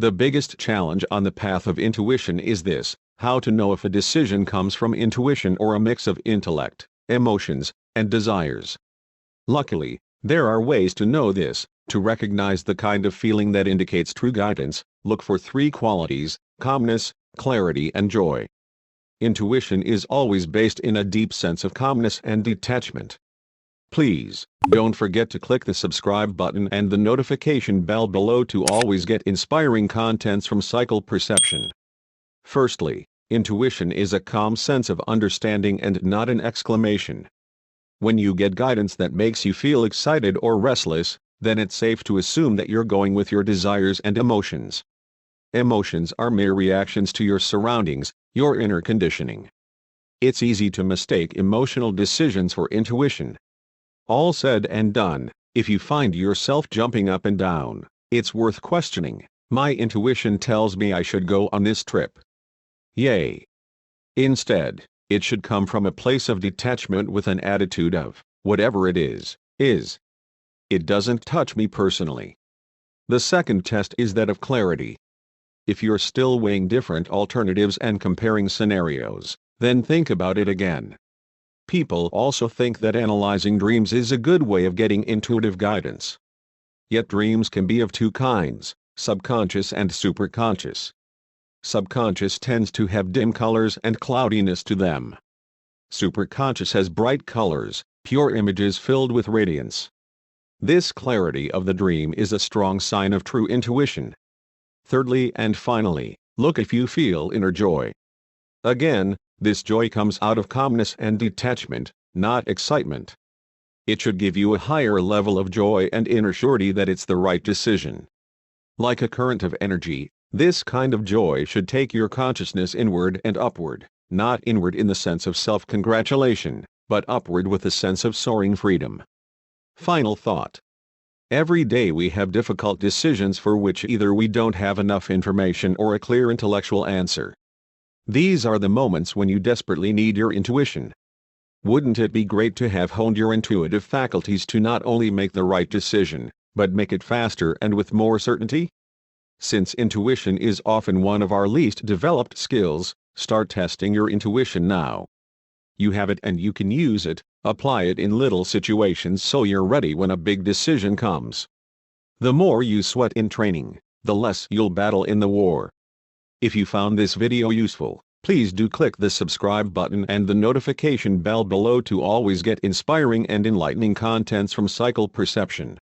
The biggest challenge on the path of intuition is this: how to know if a decision comes from intuition or a mix of intellect, emotions, and desires. Luckily, there are ways to know this. To recognize the kind of feeling that indicates true guidance, look for three qualities: calmness, clarity, and joy. Intuition is always based in a deep sense of calmness and detachment. Please, don't forget to click the subscribe button and the notification bell below to always get inspiring contents from Cycle Perception. Firstly, intuition is a calm sense of understanding and not an exclamation. When you get guidance that makes you feel excited or restless, then it's safe to assume that you're going with your desires and emotions. Emotions are mere reactions to your surroundings, your inner conditioning. It's easy to mistake emotional decisions for intuition. All said and done, if you find yourself jumping up and down, it's worth questioning. My intuition tells me I should go on this trip. Yay! Instead, it should come from a place of detachment with an attitude of, whatever it is. It doesn't touch me personally. The second test is that of clarity. If you're still weighing different alternatives and comparing scenarios, then think about it again. People also think that analyzing dreams is a good way of getting intuitive guidance. Yet dreams can be of two kinds: subconscious and superconscious. Subconscious tends to have dim colors and cloudiness to them. Superconscious has bright colors, pure images filled with radiance. This clarity of the dream is a strong sign of true intuition. Thirdly and finally, look if you feel inner joy. Again, this joy comes out of calmness and detachment, not excitement. It should give you a higher level of joy and inner surety that it's the right decision. Like a current of energy, this kind of joy should take your consciousness inward and upward, not inward in the sense of self-congratulation, but upward with a sense of soaring freedom. Final thought. Every day we have difficult decisions for which either we don't have enough information or a clear intellectual answer. These are the moments when you desperately need your intuition. Wouldn't it be great to have honed your intuitive faculties to not only make the right decision, but make it faster and with more certainty? Since intuition is often one of our least developed skills, start testing your intuition now. You have it and you can use it. Apply it in little situations so you're ready when a big decision comes. The more you sweat in training, the less you'll battle in the war. If you found this video useful, please do click the subscribe button and the notification bell below to always get inspiring and enlightening contents from Cycle Perception.